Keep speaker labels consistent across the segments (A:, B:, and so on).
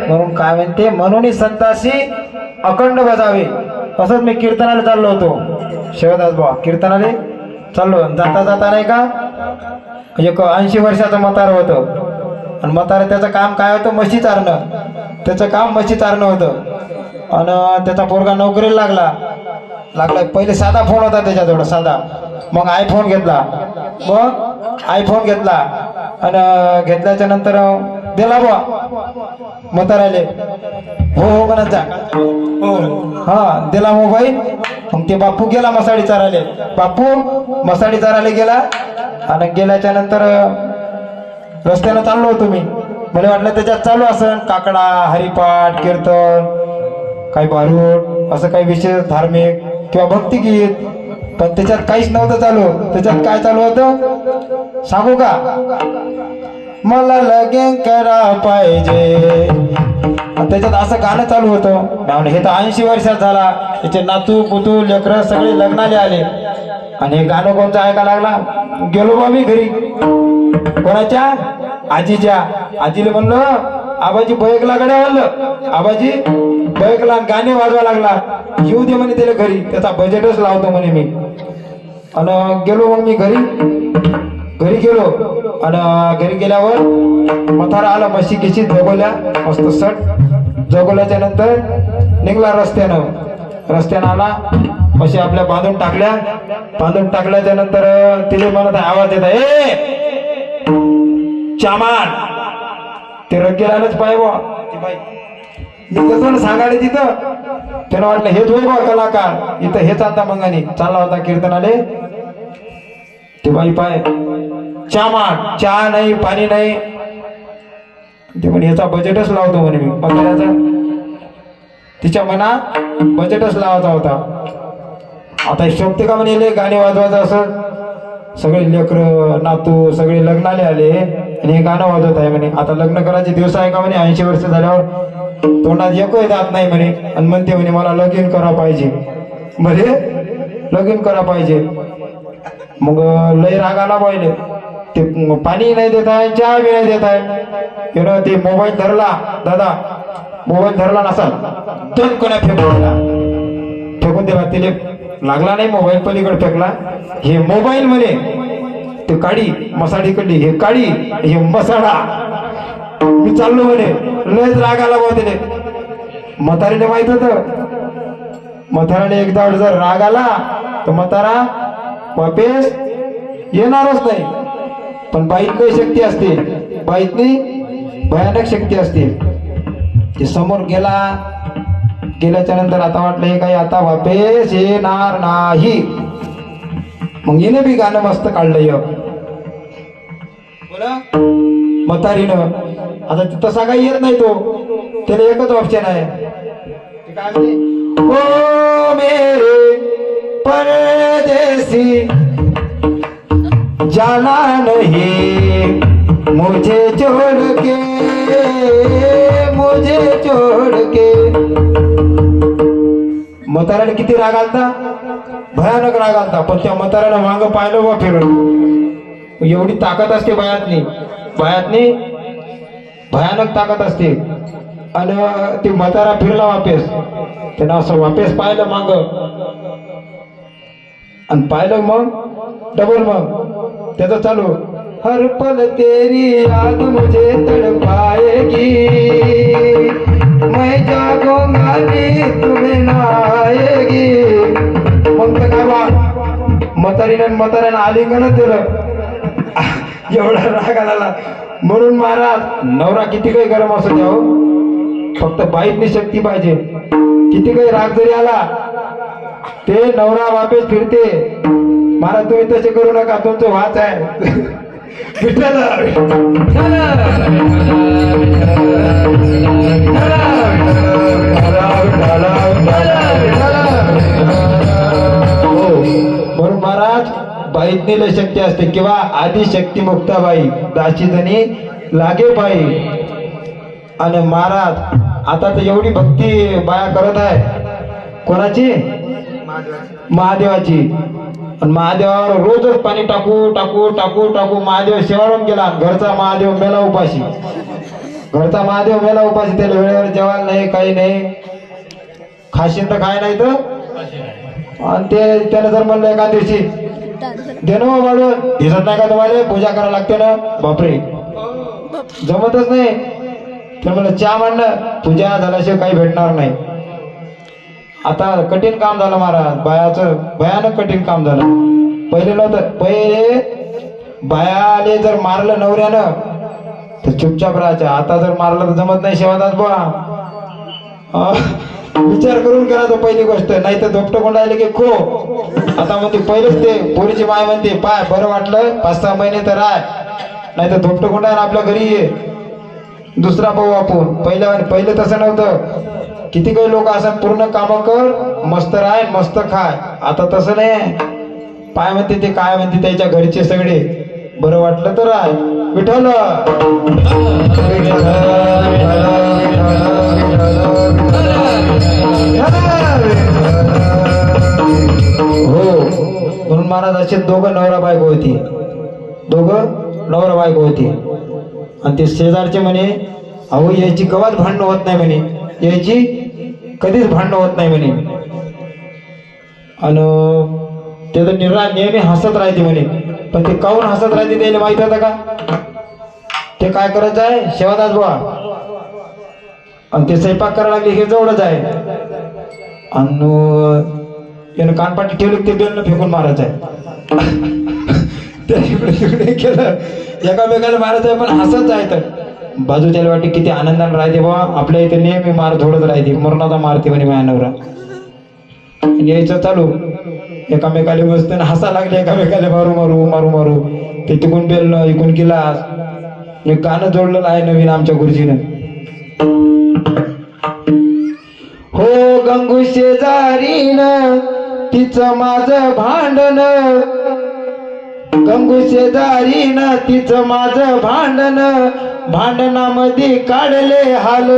A: म्हणून काय म्हणते, म्हणून संताशी अखंड बजावे. असंच मी कीर्तनाला चाललो होतो, शिवदास बाबा कीर्तनाला चाललो. जाता जाता नाही का एक 80 वर्षाचं म्हातारं होतं, आणि म्हातारं त्याचं काम काय होतं, म्हशी चारणं. त्याचं काम म्हशी चारणं होतं. आणि त्याचा पोरगा नोकरीला लागला. पहिले साधा फोन होता त्याच्याजवळ, साधा. मग आयफोन घेतला. आणि घेतल्याच्या नंतर दिला बुवा म्हाताऱ्याले. हो म्हणत जा. हा दिला मोबाईल. मग ते बापू गेला मसाडी चाराले. बापू मसाडी चाराले गेला. आणि गेल्याच्या नंतर रस्त्यानं चाललो होतो मी. मला वाटलं त्याच्यात चालू असं काकडा, हरिपाठ, कीर्तन, काही भारूड, असं काही विशेष धार्मिक किंवा भक्तिगीत. पण त्याच्यात काहीच नव्हतं चालू. त्याच्यात काय चालू होतं सांगू का, मला लगीन करा पाहिजे. त्याच्यात असं गाणं चालू होतं. हे तर 80 वर्षात झाला. त्याचे नातू पुतू लेकरं सगळे लग्नाले आले. आणि हे गाणं कोणतं ऐकायला लागला. गेलो बा मी घरी. कोणाच्या? आजीच्या. आजीला म्हणलं, आबाजी बैकला गड्या म्हणलं. आबाजी बैकला गाणे वाजवा लागला. येऊ दे म्हणे त्याला घरी, त्याचा बजेटच लावतो म्हणे मी. आणि गेलो मग मी घरी गेलो. आणि घरी गेल्यावर म्हातारा आला. म्हशी गिशी जगवल्या मस्त सट. जगवल्याच्या नंतर निघला रस्त्यानं आला. म्हशी आपल्या बांधून टाकल्याच्या नंतर तिने म्हणत आवाज येत, ए चामान. ते रंगेलाच पाय बा ती बाई. मी कसं सांगायला तिथं. त्यानं वाटलं हेच होय बा कलाकार. इथं हेच आता मंगाने चालला होता कीर्तनाले. ते बाई पाय चामान, चहा नाही, पाणी नाही. ते म्हणे ह्याचा बजेटच लावतो म्हणे मी. पगाराचा तिच्या मनात बजेटच लावायचा होता. आता शोभते का म्हणे गाणे वाजवायचं असं. सगळे लेकर नातू सगळे लग्नाले आले आणि हे गाणं वाजवत आहे म्हणे. आता लग्न करायचे दिवस आहे का म्हणे. 80 वर्ष झाल्यावर तोंडात एकही जात नाही म्हणे. आणि म्हणते म्हणे मला लगीन करा पाहिजे. म्हणजे लगीन करा पाहिजे. मग लय रागाला पाहिले. ते पाणी नाही देत आहे, चहा बी नाही देत आहे. ते मोबाईल धरला. दादा मोबाईल धरला नसाल तर कोणा फेकून दिला. तिले लागला नाही मोबाईल, पलीकडे फेकला. हे मोबाईल म्हणे ते काढी मसाडी कडली. हे काढी हे मसाडा. मी चाललो म्हणे. लयच राग आला भाऊ तिने. म्हातारीने माहित होत. म्हाताराने एकदा जर राग आला तर म्हातारा वापस येणारच नाही. पण बाईतली शक्ती असते. बाईतली भयानक शक्ती असते. ते समोर गेल्याच्या नंतर आता वाटलं हे काही आता वापस येणार नाही. मग हिने बी गाणं मस्त काढलं म्हातारीनं. आता तसा काही येत नाही. तो त्याला एकच ऑप्शन आहे. काय म्हणते, ओ मेरे परदेसी जाना नहीं मुझे छोड़ के मुझे छोड़ के. म्हाताऱ्याने किती राग आलता, भयानक राग आलता. पण त्या म्हाताऱ्यानं माग पाहिलं व फिरून. एवढी ताकद असते बायातनी, बायातनी भयानक ताकद असते. आणि ती म्हातारा फिरला वापेस, त्यानं असं वापेस पाहिलं माग आणि पाहिलं मग डबल मग त्याचं चालू, हर पल तेरी याद मुझे तड़पाएगी, मैं जागूंगा भी तुम्हें ना आएगी. मग तर काय बा म्हाताऱ्यानं आलिंगनच दिलं. एवढा राग आला. म्हणून महाराज नवरा किती काही गरम असू द्या, फक्त बाईतनी शक्ती पाहिजे. किती काही राग जरी आला ते नवरा वापेस फिरते. महाराज तुम्ही तसे करू नका, तुमचं वाच आहे. म्हणून महाराज बाईतनी लय शक्ती असते. किंवा आधी शक्ती मुक्ता बाई दाशी जणी लागे बाई. आणि महाराज आता तर एवढी भक्ती बाया करत आहे. कोणाची? महादेवाची. आणि महादेवावर रोजच पाणी टाकू टाकू टाकू टाकू महादेव शेवाळून गेला. घरचा महादेव मेला उपाशी, घरचा महादेव मेला उपाशी. त्याला वेळेवर जेवायला नाही, काही नाही. खाशीन तर काय नाही तर. आणि ते त्यानं जर म्हणलं एका दिवशी देणं वाढवून दिसत नाही का तुम्हाला, पूजा करायला लागते ना. बापरे जमतच नाही. तर म्हणलं चहा मांडणं, पूजा झाल्याशिवाय काही भेटणार नाही. आता कठीण काम झालं महाराज, बायाचं भयानक कठीण काम झालं. पहिले नव्हतं. पहिले बायाले जर मारलं नवऱ्यानं तर चुपचाप राहायचं. आता जर मारलं तर जमत नाही शेवादास बा. विचार करून करायचं पहिली गोष्ट, नाही तर धोपटं कोंडायला की खो. आता म्हणते पहिलेच ते पोरीची माय म्हणते पाय बरं वाटलं 5-6 महिने तर राह, नाही तर धोपटं कोंडायला आपल्या घरी ये, दुसरा पाहू आपण. पहिले तसं नव्हतं. किती काही लोक असं पूर्ण कामं कर, मस्त राय मस्त खाय. आता तसं नाही. पाय म्हणते ते काय म्हणते त्याच्या घरचे सगळे, बरं वाटलं तर राय. विठ्ठल हो. म्हणून महाराज असे दोघं नवरा बायको होती, दोघं नवरा बायको होती. आणि ते शेजारचे म्हणे अहो याची कवाच भांडणं होत नाही म्हणे, याची कधीच भांडणं होत नाही म्हणे. आणि ते तर नेहमी हसत राहते म्हणे. पण ते काऊन हसत राहते त्याला माहित होतं का? ते काय करायचं आहे शेवादास बुवा, आणि ते स्वयंपाक करायला लागले हे जवळच आहे. आणि त्यानं कानपाटी ठेवली ते बेलनं फेकून मारायचं आहे. त्या इकडे तिकडे केलं एकामेकाला मारायचं आहे, पण हसत आहे. तर बाजू त्याला वाटते किती आनंदाने राहते बाबा, आपल्या इथे नेहमी मार धोडत राहते, मरणाचा मारते म्हणे माझ्या नवरा. यायचं चालू एकामेकाला मस्त हसा लागले, एकामेकाला मारू मारू मारू मारू. ते तिकून बेलनं इकून गिलास. एक गाणं जोडलेलं आहे नवीन आमच्या गुरुजीनं. हो गंगू शेजारीनं तिचं माझं भांडण, गंगू शेजारीनं तिचं माझं भांडण, भांडणामध्ये काढले हाल,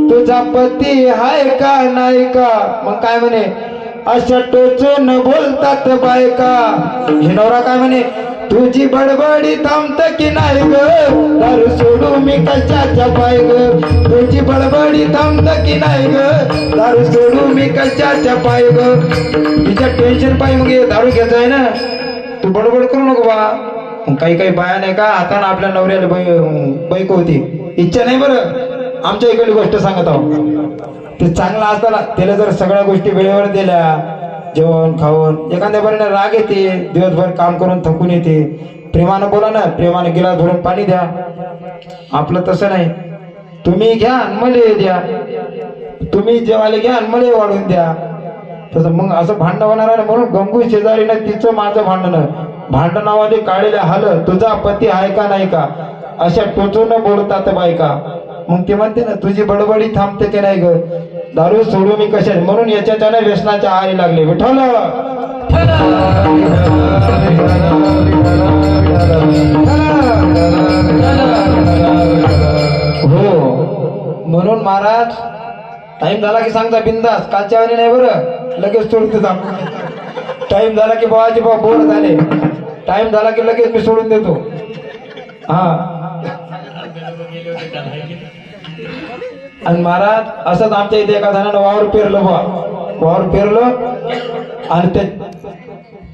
A: तुझा पती हाय का नाही का. मग काय म्हणे अशा टोचून बोलतात बायका. हे नवरा काय म्हणे तुझी बडबडी थांबत की नाही ग, दारू सोडू मी कशाच्या पाय ग. तुझी बडबडी थांबत की नाही ग, दारू सोडू मी कशाच्या पाय ग. तिच्या टेन्शन पाय मग दारू घ्यायचं आहे ना, तू बडबड करू नको बा. काही काही बाया नाही का आता आपल्या नवऱ्याला बायको होती, इच्छा नाही बरं. आमच्या इकडली गोष्ट सांगत आहो. ते चांगला असताना त्याला जर सगळ्या गोष्टी वेळेवर दिल्या, जेवण खाऊन, एखाद्या बऱ्याने राग येते, दिवसभर काम करून थकून येते, प्रेमानं बोला ना, प्रेमाने गिलास भरून पाणी द्या. आपलं तसं नाही, तुम्ही घ्या आणि मला द्या, तुम्ही जेवायला घ्या आणि मला वाढून द्या. तसं मग असं भांडण होणार आहे. म्हणून गंगू शेजारीनं तिचं माझं भांडण, भांडणामध्ये काढलेले हाल, तुझा पती आहे का नाही का, अशा टोचून बोलतात बायका. मग ते म्हणते ना तुझी बडबडी थांबते की नाही ग, दारू सोडू मी कशा. म्हणून याच्या व्यसनाच्या आहारी लागले. विठ्ठल हो म्हणून महाराज टाइम झाला की सांगता बिंदास कालच्या वाणी नाही बरं लगेच सोडून देतो टाइम झाला की बाबाजी बाबा बोर झाले टाइम झाला की लगेच मी सोडून देतो हा आणि महाराज असंच आमच्या इथे एका जणानं वावर पेरलं बा वावर पेरलं आणि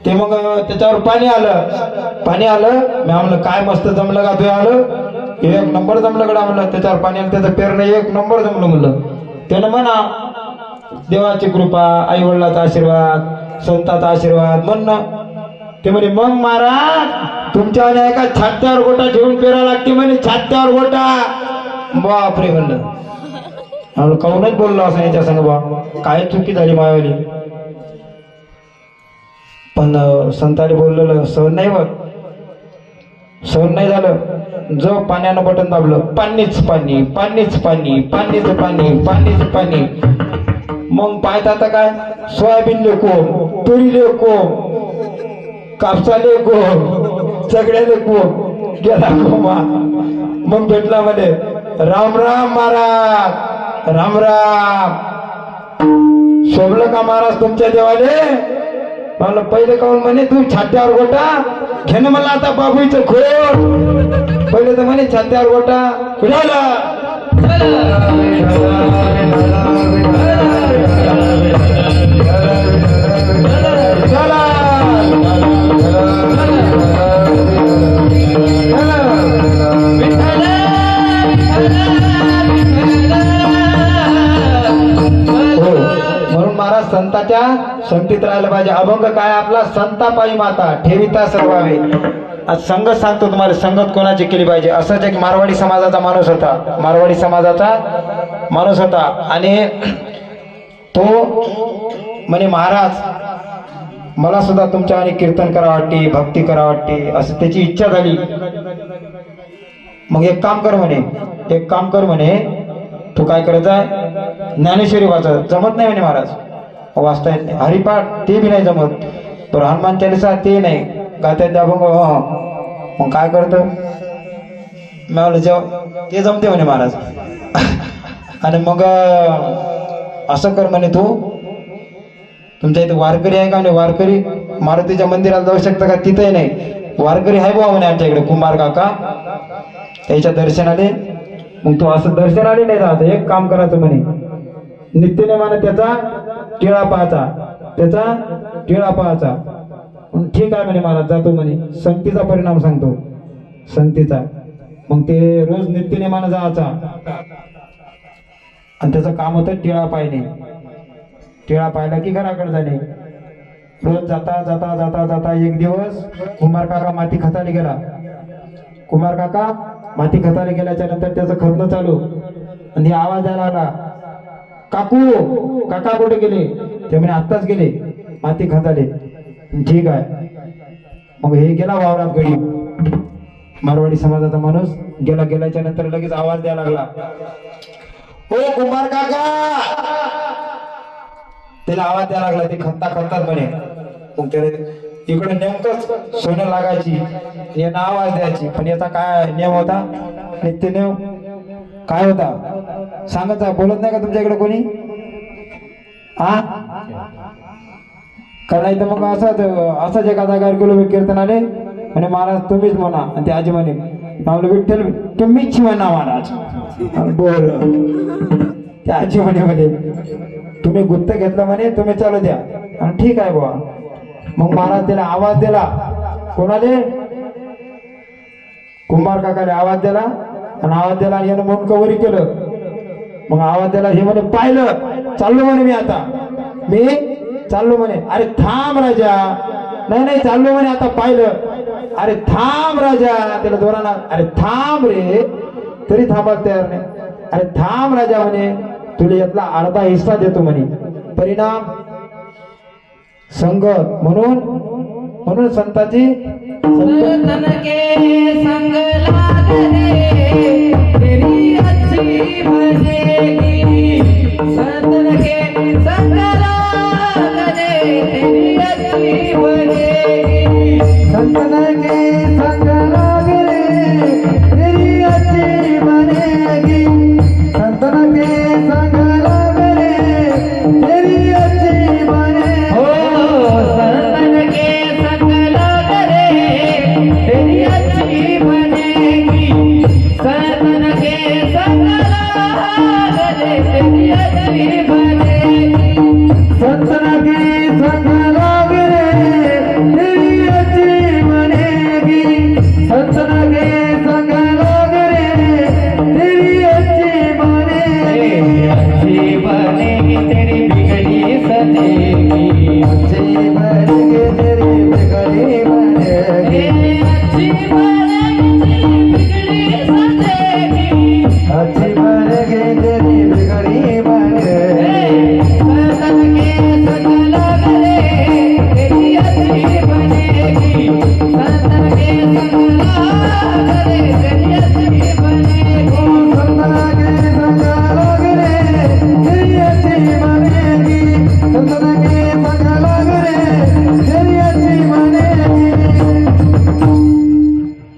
A: ते मग त्याच्यावर पाणी आलं मी म्हणलं काय मस्त जमलं का तू आलं एक नंबर जमलं कडा म्हणलं त्याच्यावर पाणी आलं त्याचं पेरणं एक नंबर जमलं म्हणलं त्यानं म्हणा देवाची कृपा आई वडिलाचा आशीर्वाद संताचा आशीर्वाद म्हणणं ते म्हणे मग महाराज तुमच्या एका छात्यावर गोटा ठेवून पेरा लागते म्हणे छात्यावर गोटा बापरे म्हणलं काहूनच बोललो असं याच्या संग बा काय चुकी झाली मायावाली पण संतांनी बोललेलं सहन नाही होत सहन नाही झालं जो पाण्यानं बटन दाबलं पाणीच पाणी पाणीच पाणी पाणीच पाणी पाणीच पाणी मग पाहत आता काय सोयाबीन लेको तुरी लेको कापसा लेको सगळ्या लेको गेला कोमा मग भेटला म्हणे राम राम महाराज राम राम शोभलं का महाराज तुमच्या देवाले मला पहिले काऊन म्हणे तू छात्यावर गोटा घेणं मला आता बाबूचं खोड पहिले तर म्हणे छात्यावर गोटा कुणाला म्हणून महाराज संताच्या संगतीत राहायला पाहिजे अभंग काय आपला संतापायी माता ठेविता सर्वावे आज संगत सांगतो तुम्हाला संगत कोणाची केली पाहिजे असंच एक मारवाडी समाजाचा माणूस होता मारवाडी समाजाचा माणूस होता आणि तो म्हणे महाराज मला सुद्धा तुमच्या आणि कीर्तन करा वाटते भक्ती करा वाटते असं त्याची इच्छा झाली मग एक काम कर म्हणे तू काय करत आहे ज्ञानेश्वरी वाचत जमत नाही म्हणे महाराज वाचता येत नाही हरिपाठ ते बी नाही जमत तर हनुमान चालीसा ते नाही गाता येते अभंग मग काय करतो मी म्हणलं जेव्हा ते जमते म्हणे महाराज आणि मग असं कर म्हणे तू तुमच्या इथे वारकरी आहे का म्हणे वारकरी मारुतीच्या मंदिराला जाऊ शकता का तिथंही नाही वारकरी आहे बुवा म्हणे आमच्या इकडे कुंभार काका त्याच्या दर्शनाने मग तू असं दर्शनाने नाही जायचं एक काम करायचं म्हणे नित्यनेमानं त्याचा टिळा पाहायचा ठीक आहे म्हणे मला जातो म्हणे संगतीचा परिणाम सांगतो संगतीचा मग ते रोज नित्यनेमानं जायचा आणि त्याचं काम होतं टिळा पाहिला की घराकडे जाणे रोज जाता जाता जाता जाता एक दिवस कुंभार काका माती खताला गेल्याच्या नंतर त्याचं खतणं चालू आणि आवाज यायला लागला काका कुठे गेले ते म्हणे आत्ताच गेले माती खताले ठीक आहे मग हे गेला वावरात गडी मारवाडी समाजाचा माणूस गेल्याच्या नंतर लगेच आवाज द्यायला लागला ओ कुंभार काका त्याला आवाज द्यायला लागला ते खणतात म्हणे मग त्याला इकडे नेमकंच सोनं लागायची यांना आवाज द्यायची पण याचा काय नियम होता नित्य नियम काय होता सांगत बोलत नाही का तुमच्याकडे कोणी का नाही तर मग असंच एका जागेवर गेलो मी कीर्तनाले म्हणे महाराज तुम्हीच म्हणा आणि ते आजी म्हणे विठ्ठल तुम्हीच म्हणा महाराज बोल ते आजी म्हणे तुम्ही गुत्त घेतलं म्हणे तुम्ही चालू द्या आणि ठीक आहे बुवा मग महाराज त्याला आवाज दिला कोणाले कुंभार काकाले आवाज दिला आणि यानं म्हणून कवरी केलं मग आवाज दिला हे म्हणे पाहिलं चाललो म्हणे मी चाललो म्हणे अरे थांब राजा नाही चाललो म्हणे आता पाहिलं अरे थांब राजा त्याला दोराना अरे थांब रे तरी थांबायला तयार नाही अरे थांब राजा म्हणे तुला यातला अर्धा हिस्सा देतो म्हणे परिणाम संगत म्हणून संताची
B: संतन के संग लागले तेरी अच्छी बनेगी संतन के संग लागले तेरी अच्छी बनेगी संतन के संग लागले अच्छी बनेगी
A: संतना के संग लाग रे तेरी अच्छी बनेगी संतना के संग लाग रे तेरी अच्छी बनेगी
B: अच्छी बनेगी तेरी बिगड़ी सजेगी
A: अच्छी बनेगी तेरी बिगड़ी बनेगी
B: अच्छी बनेगी तेरी बिगड़ी सजेगी
A: अच्छी बनेगी तेरी बिगड़ी बनेगी
B: संतन के संग लग रे तेरी अच्छी बनेगी संतन के संग लग रे तेरी अच्छी बनेगी
A: संतना के संग लाग रे तेरी अच्छी बनेगी संतना के संग लाग रे तेरी अच्छी बनेगी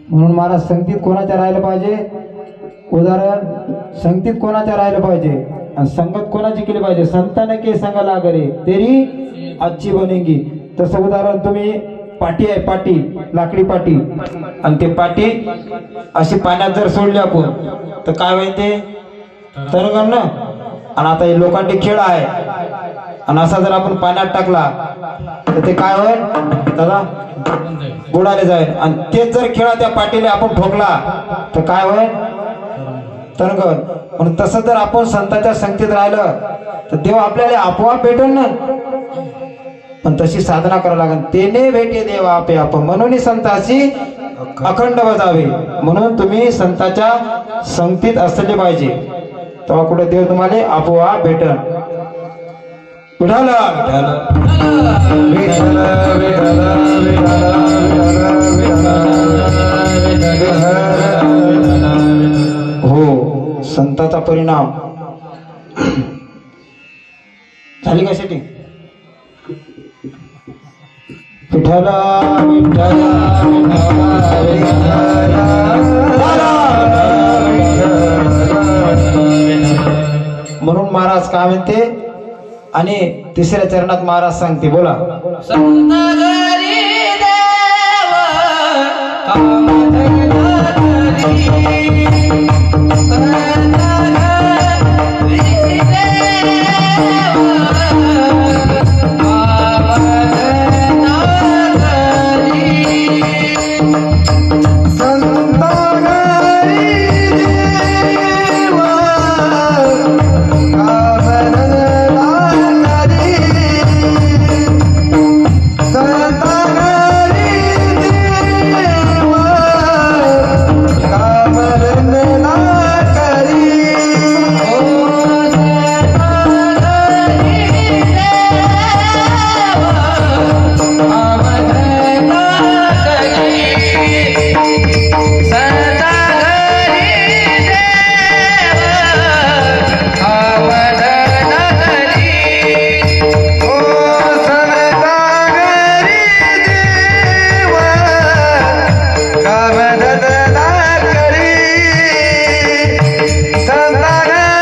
A: म्हणून महाराज संगतीत कोणाच्या राहिलं पाहिजे उदाहरण संगतीत कोणाच्या राहिलं पाहिजे आणि संगत कोणाची केली पाहिजे संताने के संग लाग रे तेरी अच्छी बनेगी तसं उदाहरण तुम्ही पाटी आहे पाटी लाकडी पाटी आणि ते पाटी अशी पाण्यात जर सोडली आपण तर काय होईल ते तरंगण ना आणि आता हे लोखंडी खेळ आहे आणि असा जर आपण पाण्यात टाकला तर ते काय होईल दादा बुडाले जाईल आणि तेच जर खेळा त्या पाटीला आपण ठोकला तर काय होईल तरंगण म्हणून तसं जर आपण संतांच्या संगतीत राहिलं तर देव आपल्याला आपोआप भेटेल ना पण तशी साधना करावी लागेल तेने भेटे देवा आपे आप म्हणून संताची अखंड बजावे म्हणून तुम्ही संताच्या संगतीत असले पाहिजे तेव्हा कुठे देव तुम्हाला आपोआप भेटल विठाल विठाल विठाल हो संताचा परिणाम झाली का सेटिंग विठ्ठल विठ्ठल म्हणून महाराज काय म्हणते आणि तिसऱ्या चरणात महाराज सांगते बोला
B: संत घरी देव कामधेनु घरी संत घरी देव कामधेनु घरी
A: संत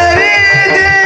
A: घरी देव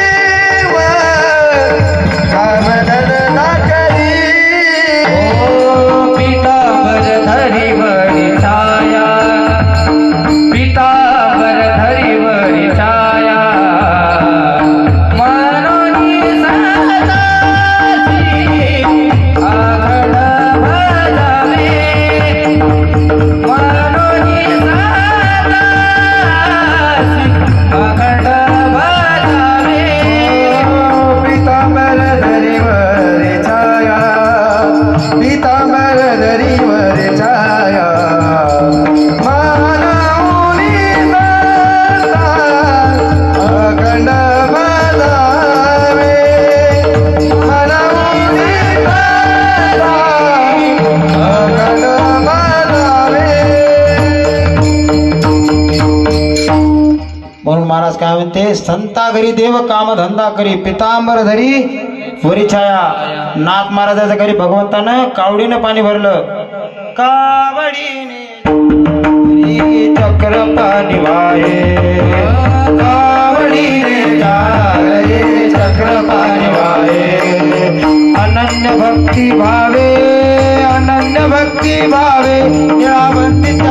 A: महाराज काय म्हणते संता घरी देव काम धंदा करी पितांबर धरी वरी छाया नाथ महाराजाच्या घरी भगवंतानं कावडीनं पाणी भरलं कावडीने चक्र पाणी वाहे कावडीने जाए चक्र पाणी वाहे अनन्य भक्ती भावे निळावंती